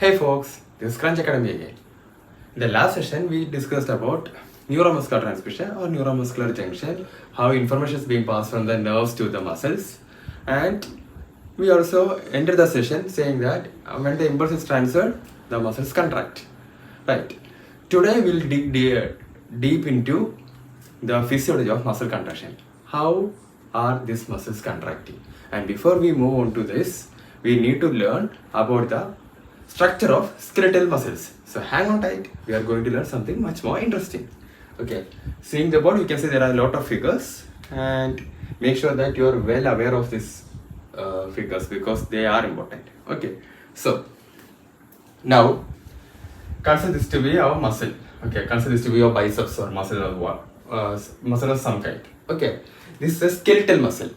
Hey folks, this is Crunch Academy again. In the last session, we discussed about neuromuscular transmission or neuromuscular junction, how information is being passed from the nerves to the muscles, and we also ended the session saying that when the impulse is transferred, the muscles contract. Right. Today we'll dig deep into the physiology of muscle contraction. How are these muscles contracting? And before we move on to this, we need to learn about the structure of skeletal muscles. So hang on tight, we are going to learn something much more interesting. Okay, seeing the board, you can see there are a lot of figures, and make sure that you are well aware of these figures because they are important. Okay, so now consider this to be our muscle. Okay, consider this to be your biceps or muscle or what, muscle of some kind. Okay, this is a skeletal muscle.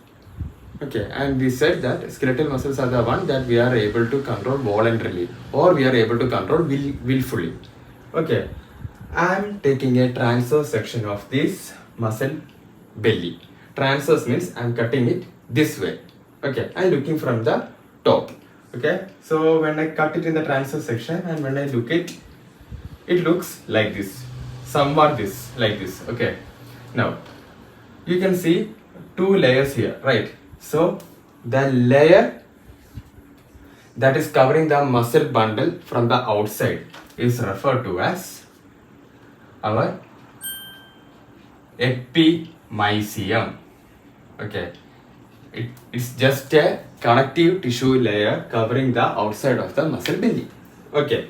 Okay, and we said that skeletal muscles are the one that we are able to control voluntarily or we are able to control willfully. Okay, I am taking a transverse section of this muscle belly. Transverse means I am cutting it this way. Okay, I am looking from the top. Okay, so when I cut it in the transverse section and when I look it looks like this, somewhat this, like this. Okay, now you can see two layers here, right? So the layer that is covering the muscle bundle from the outside is referred to as our epimysium. Okay, it's just a connective tissue layer covering the outside of the muscle belly. Okay,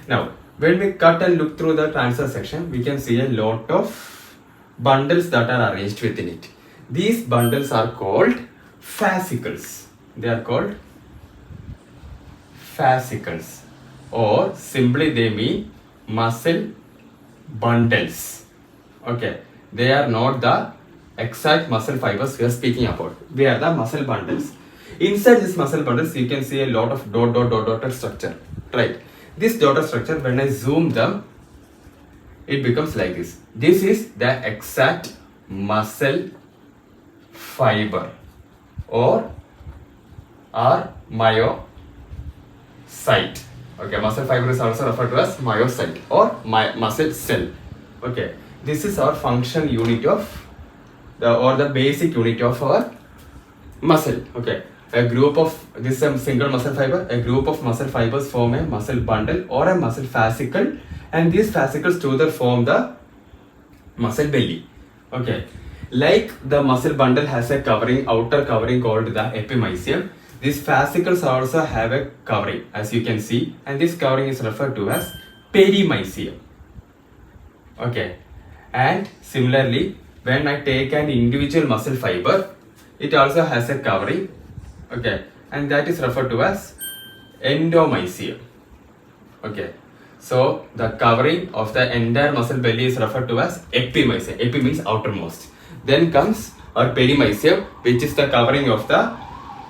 now when we cut and look through the transverse section, we can see a lot of bundles that are arranged within it. These bundles are called fascicles. They are called fascicles, or simply they mean muscle bundles. Okay, they are not the exact muscle fibers we are speaking about. They are the muscle bundles. Inside these muscle bundles, you can see a lot of dotted structure. Right. This dotted structure, when I zoom them, it becomes like this. This is the exact muscle fiber or myocyte. Okay, muscle fiber is also referred to as myocyte or muscle cell. Okay, this is our function unit of the basic unit of our muscle. Okay, a group of this is a single muscle fiber. A group of muscle fibers form a muscle bundle or a muscle fascicle, and these fascicles together form the muscle belly. Okay, like the muscle bundle has a outer covering called the epimysium, these fascicles also have a covering, as you can see, and this covering is referred to as perimysium. Okay, and similarly, when I take an individual muscle fiber, it also has a covering. Okay, and that is referred to as endomysium. Okay, so the covering of the entire muscle belly is referred to as epimysium. Epi means outermost. Then comes our perimysium, which is the covering of the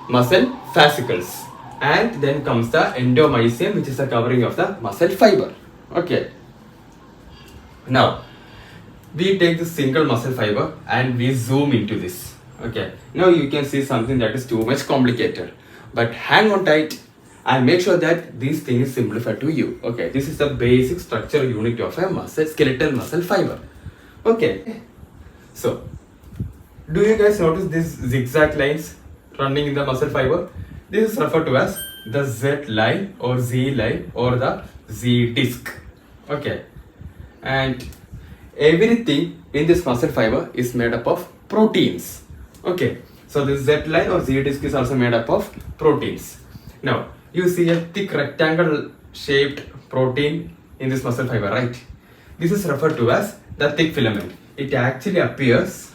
muscle fascicles, and then comes the endomysium, which is the covering of the muscle fiber. Okay, now we take this single muscle fiber and we zoom into this. Okay, now you can see something that is too much complicated, but hang on tight and make sure that this thing is simplified to you. Okay, this is the basic structural unit of a skeletal muscle fiber. Okay, so do you guys notice these zigzag lines running in the muscle fiber? This is referred to as the Z line or Z line or the Z disc. Okay, and everything in this muscle fiber is made up of proteins. Okay, so this Z line or Z disc is also made up of proteins. Now you see a thick rectangle shaped protein in this muscle fiber, right? This is referred to as the thick filament. It actually appears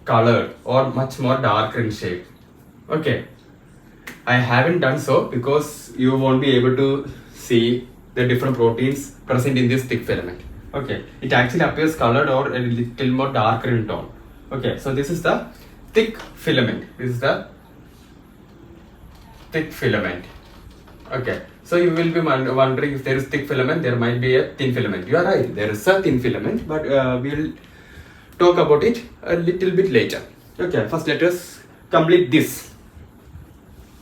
colored or much more darker in shade. Okay, I haven't done so because you won't be able to see the different proteins present in this thick filament. Okay, it actually appears colored or a little more darker in tone. Okay, so this is the thick filament. This is the thick filament. Okay, so you will be wondering if there is thick filament, there might be a thin filament. You are right, there is a thin filament, but we'll talk about it a little bit later. Okay, first let us complete this.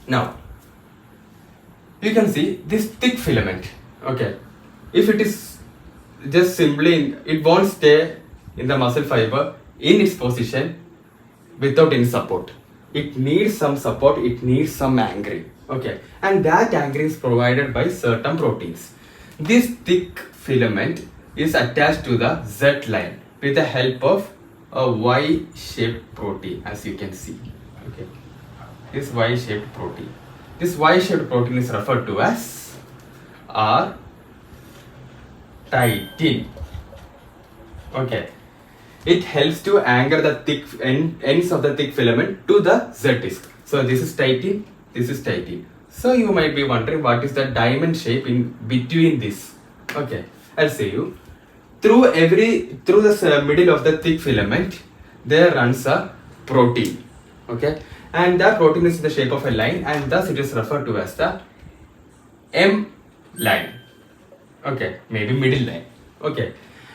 Now, you can see this thick filament. Okay, if it is just simply, it won't stay in the muscle fiber in its position without any support. It needs some support, it needs some anchoring. Okay, and that anchoring is provided by certain proteins. This thick filament is attached to the Z line with the help of a Y-shaped protein, as you can see. Okay, this Y-shaped protein. This Y-shaped protein is referred to as Titin. Okay, it helps to anchor the thick ends of the thick filament to the Z disc. So this is Titin, this is Titin. So you might be wondering what is the diamond shape in between this. Okay, I'll show you. Through the middle of the thick filament, there runs a protein. Okay, and that protein is in the shape of a line, and thus it is referred to as the M line. Okay, maybe middle line. Okay,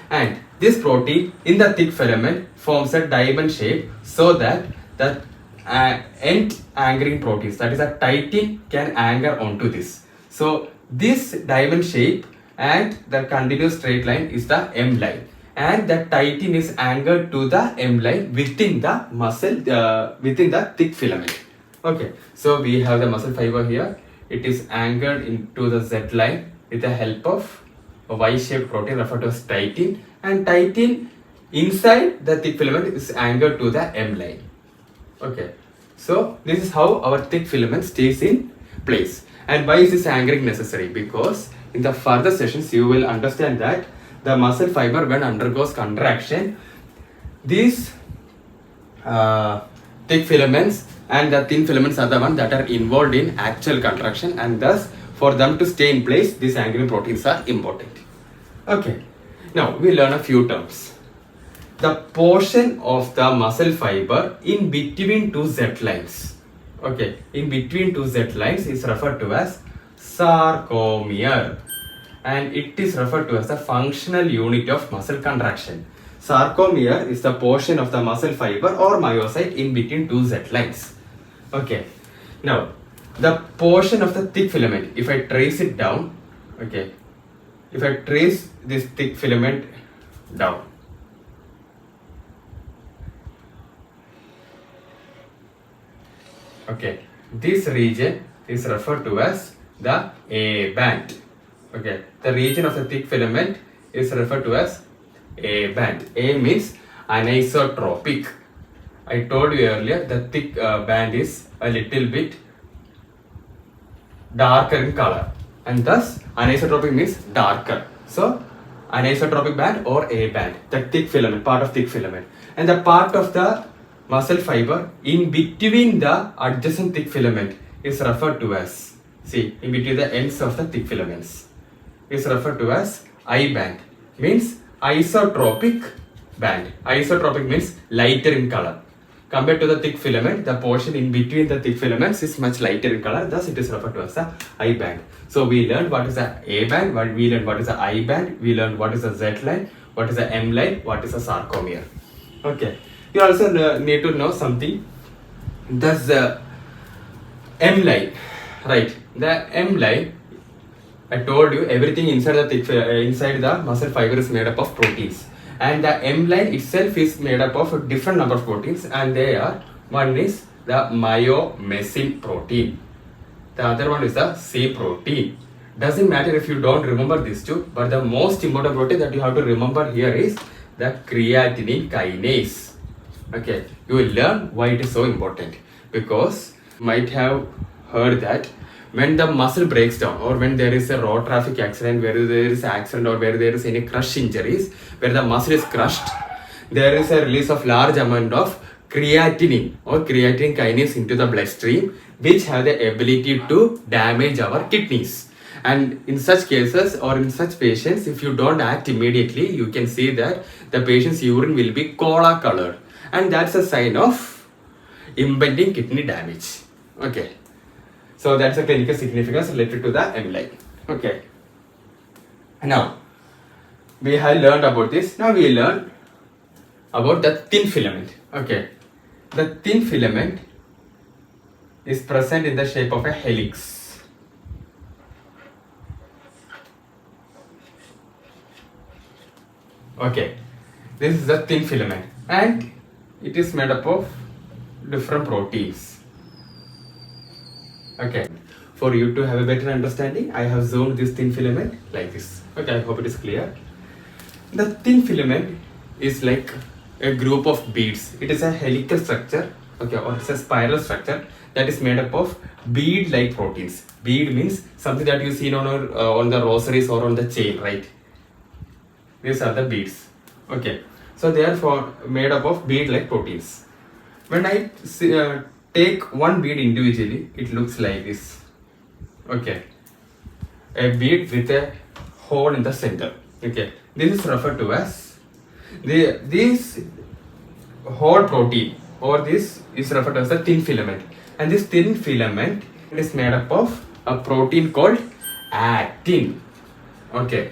and this protein in the thick filament forms a diamond shape so that the end anchoring proteins, that is a titin, can anchor onto this. So this diamond shape and the continuous straight line is the M line, and the titin is anchored to the M line within the muscle, within the thick filament. Okay, so we have the muscle fiber here. It is anchored into the Z line with the help of a Y-shaped protein referred to as titin, and titin inside the thick filament is anchored to the M line. Okay, so this is how our thick filament stays in place. And why is this anchoring necessary? Because in the further sessions you will understand that the muscle fiber, when undergoes contraction, these thick filaments and the thin filaments are the ones that are involved in actual contraction, and thus for them to stay in place, these anchoring proteins are important. Okay, now we learn a few terms. The portion of the muscle fiber in between two Z lines, okay, in between two Z lines is referred to as sarcomere, and it is referred to as the functional unit of muscle contraction. Sarcomere is the portion of the muscle fiber or myocyte in between two Z lines. Okay, now the portion of the thick filament, if I trace it down, okay, if I trace this thick filament down, okay, this region is referred to as the A band. Okay, the region of the thick filament is referred to as A band. A means anisotropic. I told you earlier the thick band is a little bit darker in color, and thus anisotropic means darker. So anisotropic band or A band, the thick filament, part of thick filament, and the part of the muscle fiber in between the adjacent thick filament is referred to as, see, in between the ends of the thick filaments is referred to as I band, means isotropic band. Isotropic means lighter in color. Compared to the thick filament, the portion in between the thick filaments is much lighter in color, thus it is referred to as the I band. So we learned what is the A band, we learned what is the I band, we learned what is the Z line, what is the M line, what is the sarcomere. Okay, you also need to know something. Thus the M line, right? The M line, I told you everything inside the thick inside the muscle fiber is made up of proteins, and the M line itself is made up of a different number of proteins, and they are, one is the myosin protein, the other one is the C protein. Doesn't matter if you don't remember these two, but the most important protein that you have to remember here is the creatinine kinase. Okay, you will learn why it is so important, because you might have heard that when the muscle breaks down, or when there is a road traffic accident, where there is accident, or where there is any crush injuries, where the muscle is crushed, there is a release of large amount of creatinine or creatinine kinase into the bloodstream, which have the ability to damage our kidneys. And in such cases or in such patients, if you don't act immediately, you can see that the patient's urine will be cola colored, and that's a sign of impending kidney damage. Okay, so that's a clinical significance related to the M line. Okay, now we have learned about this. Now we learn about the thin filament. Okay, the thin filament is present in the shape of a helix. Okay, this is the thin filament and it is made up of different proteins. Okay, for you to have a better understanding, I have zoomed this thin filament like this. Okay, I hope it is clear. The thin filament is like a group of beads. It is a helical structure, okay, or it's a spiral structure that is made up of bead-like proteins. Bead means something that you see on the rosaries or on the chain, right? These are the beads. Okay, so they are made up of bead-like proteins. When I take one bead individually, it looks like this. Okay, a bead with a hole in the center. Okay, this is referred to as this whole protein, or this is referred to as the thin filament. And this thin filament is made up of a protein called actin. Okay,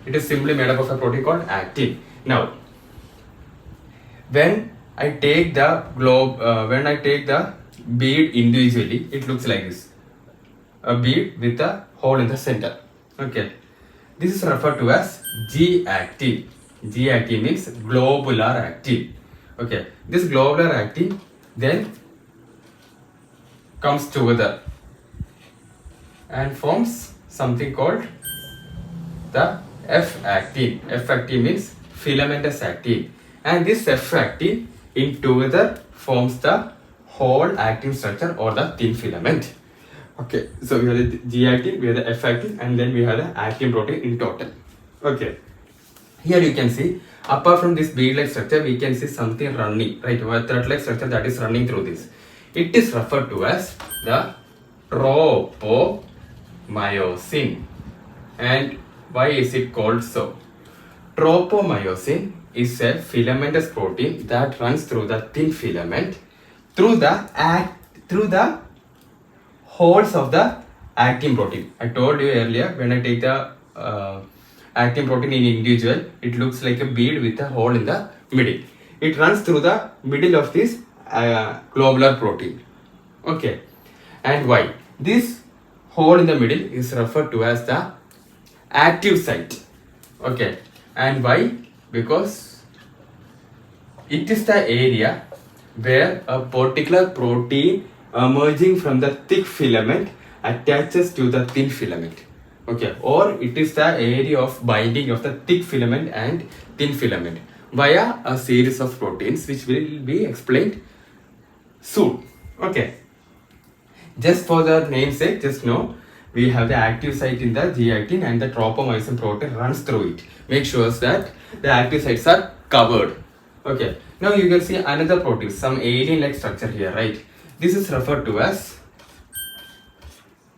it is simply made up of a protein called actin. Now, when I take the bead individually, it looks like this. A bead with a hole in the center. Okay, this is referred to as G-actin. G-actin means globular actin. Okay, this globular actin then comes together and forms something called the F-actin. F-actin means filamentous actin, and this F-actin in together forms the whole actin structure or the thin filament. Okay, so we have the G-actin, we have the F-actin, and then we have the actin protein in total. Okay, here you can see, apart from this bead-like structure, we can see something running, right? A thread-like structure that is running through this. It is referred to as the Tropomyosin. And why is it called so? Tropomyosin is a filamentous protein that runs through the thin filament through the holes of the actin protein. I told you earlier, when I take the actin protein in individual, it looks like a bead with a hole in the middle. It runs through the middle of this globular protein. Okay, and why? This hole in the middle is referred to as the active site. Okay, and why? Because it is the area where a particular protein emerging from the thick filament attaches to the thin filament. Okay, or it is the area of binding of the thick filament and thin filament via a series of proteins which will be explained soon. Okay, just for the namesake, just know we have the active site in the G-actin and the tropomyosin protein runs through it. Make sure that the active sites are covered. Okay, now you can see another protein, some alien-like structure here, right? This is referred to as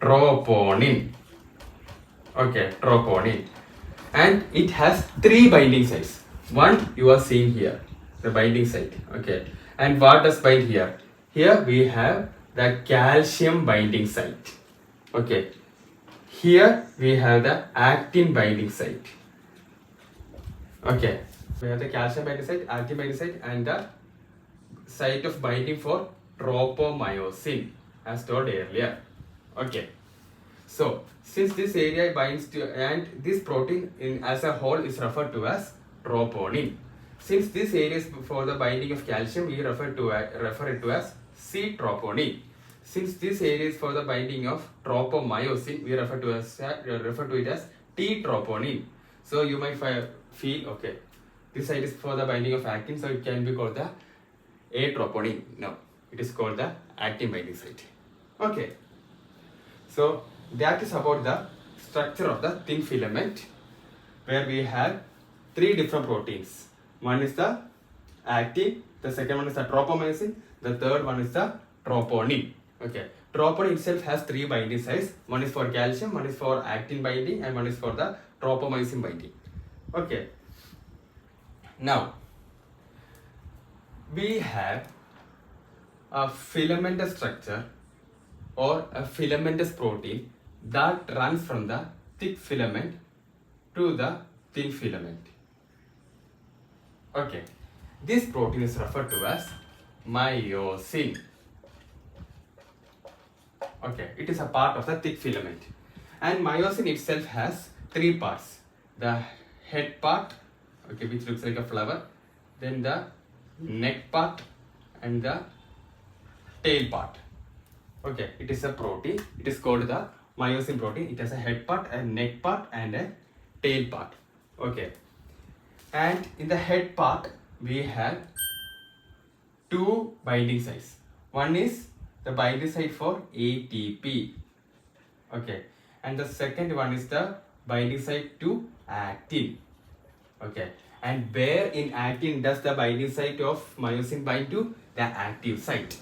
Troponin. Okay, Troponin. And it has 3 binding sites. One you are seeing here, the binding site. Okay, and what does bind here? Here we have the calcium binding site. Okay, here we have the actin binding site. Okay, we have the calcium binding site, actin binding site, and the site of binding for tropomyosin, as told earlier. Okay, so since this area binds to, and this protein in as a whole is referred to as troponin. Since this area is for the binding of calcium, we refer it to as C-troponin. Since this area is for the binding of tropomyosin, we refer to it as T-troponin. So you might feel, okay, this side is for the binding of actin, so it can be called the A-troponin. No, it is called the actin binding site. Okay, so that is about the structure of the thin filament, where we have 3 different proteins. One is the actin, the second one is the tropomyosin, the third one is the troponin. Okay, troponin itself has 3 binding sites. One is for calcium, one is for actin binding, and one is for the tropomyosin binding. Okay, now we have a filamentous structure or a filamentous protein that runs from the thick filament to the thin filament. Okay, this protein is referred to as myosin. Okay, it is a part of the thick filament, and myosin itself has 3 parts: the head part, okay, which looks like a flower, then the neck part and the tail part. Okay, it is a protein. It is called the myosin protein. It has a head part, a neck part, and a tail part. Okay, and in the head part we have two binding sites. One is the binding site for ATP. Okay, and the second one is the binding site to actin. Okay, and where in actin does the binding site of myosin bind to? The active site.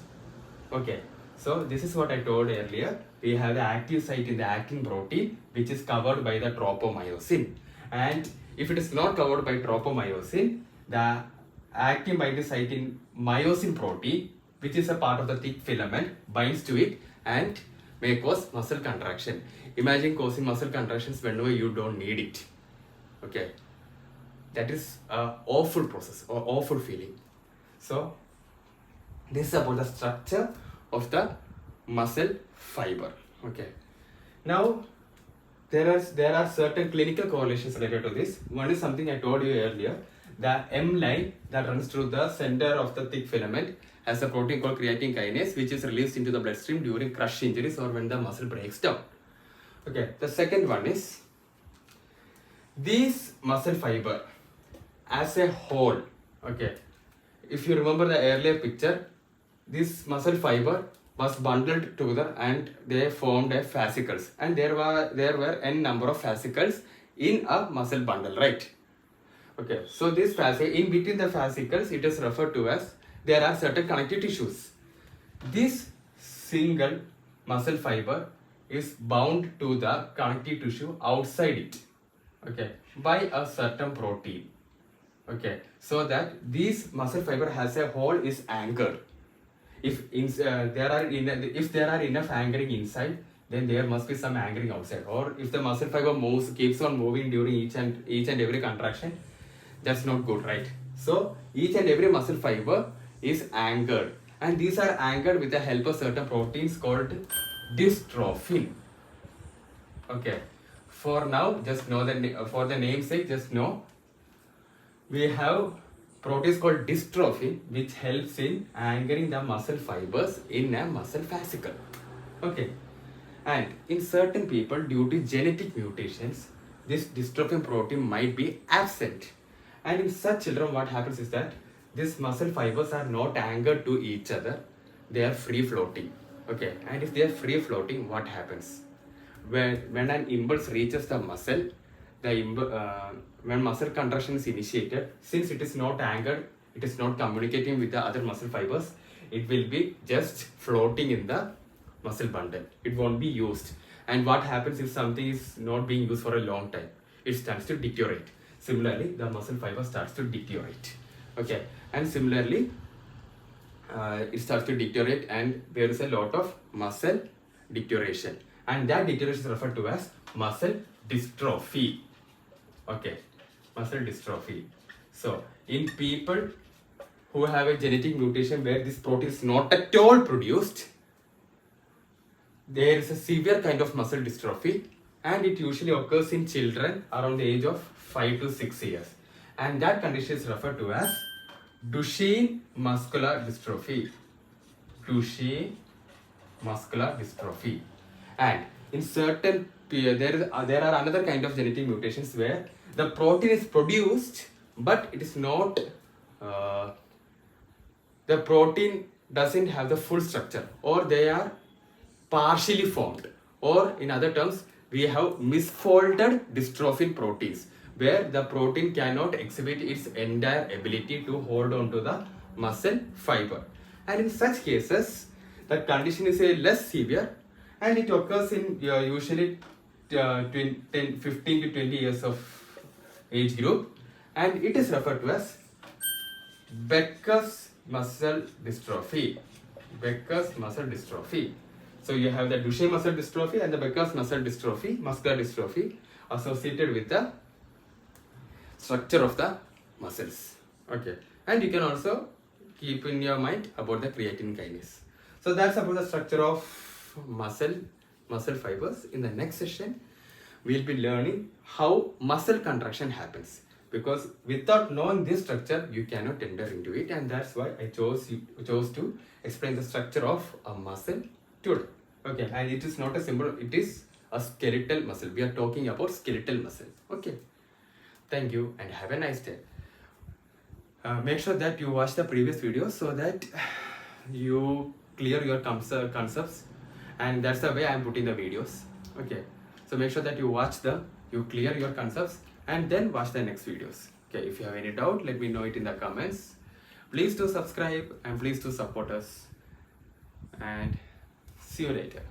Okay, so this is what I told earlier. We have the active site in the actin protein, which is covered by the tropomyosin. And if it is not covered by tropomyosin, the actin binding site in myosin protein, which is a part of the thick filament, binds to it and may cause muscle contraction. Imagine causing muscle contractions whenever you don't need it. Okay, that is an awful process or awful feeling. So this is about the structure of the muscle fiber. Okay, now there are certain clinical correlations related to this. One is something I told you earlier. The M line that runs through the center of the thick filament has a protein called creatine kinase, which is released into the bloodstream during crush injuries or when the muscle breaks down. Okay, the second one is this muscle fiber as a whole. Okay, if you remember the earlier picture, this muscle fiber was bundled together and they formed a fascicles, and there were n number of fascicles in a muscle bundle, right? Okay, so this in between the fascicles, it is referred to as, there are certain connective tissues. This single muscle fiber is bound to the connective tissue outside it, okay, by a certain protein. Okay, so that this muscle fiber has a hole is anchored. If there are enough anchoring inside, then there must be some anchoring outside. Or if the muscle fiber keeps on moving during each and every contraction, that's not good, right? So each and every muscle fiber is anchored, and these are anchored with the help of certain proteins called dystrophin. Okay, for now, just know that for the namesake, just know we have proteins called dystrophin, which helps in anchoring the muscle fibers in a muscle fascicle. Okay, and in certain people, due to genetic mutations, this dystrophin protein might be absent. And in such children, what happens is that these muscle fibers are not anchored to each other, they are free floating. Okay, and if they are free floating, what happens? When an impulse reaches the muscle, when muscle contraction is initiated, since it is not anchored, it is not communicating with the other muscle fibers, it will be just floating in the muscle bundle. It won't be used. And what happens if something is not being used for a long time? It starts to deteriorate. Similarly, the muscle fiber starts to deteriorate. Okay, and similarly, it starts to deteriorate, and there is a lot of muscle deterioration, and that deterioration is referred to as muscle dystrophy. Okay, muscle dystrophy. So in people who have a genetic mutation where this protein is not at all produced, there is a severe kind of muscle dystrophy, and it usually occurs in children around the age of 5 to 6 years, and that condition is referred to as Duschenne muscular dystrophy. Duschenne muscular dystrophy. And in certain there are another kind of genetic mutations where the protein is produced, but it is not the protein doesn't have the full structure, or they are partially formed, or in other terms, we have misfolded dystrophin proteins, where the protein cannot exhibit its entire ability to hold on to the muscle fiber. And in such cases, the condition is less severe, and it occurs in usually 15 to 20 years of age group, and it is referred to as Beckers muscle dystrophy. Beckers muscle dystrophy. So you have the Duchenne muscle dystrophy and the Beckers muscle dystrophy, muscular dystrophy, associated with the structure of the muscles. Okay, and you can also keep in your mind about the creatine kinase. So that's about the structure of muscle fibers. In the next session, we'll be learning how muscle contraction happens. because without knowing this structure you cannot enter into it, and that's why I chose to explain the structure of a muscle today. Okay, and it is not a simple, it is a skeletal muscle. We are talking about skeletal muscle. Okay, thank you and have a nice day. Make sure that you watch the previous videos so that you clear your concepts, and that's the way I am putting the videos. Okay, so make sure that you clear your concepts and then watch the next videos. Okay, if you have any doubt, let me know it in the comments. Please do subscribe and please do support us, and see you later.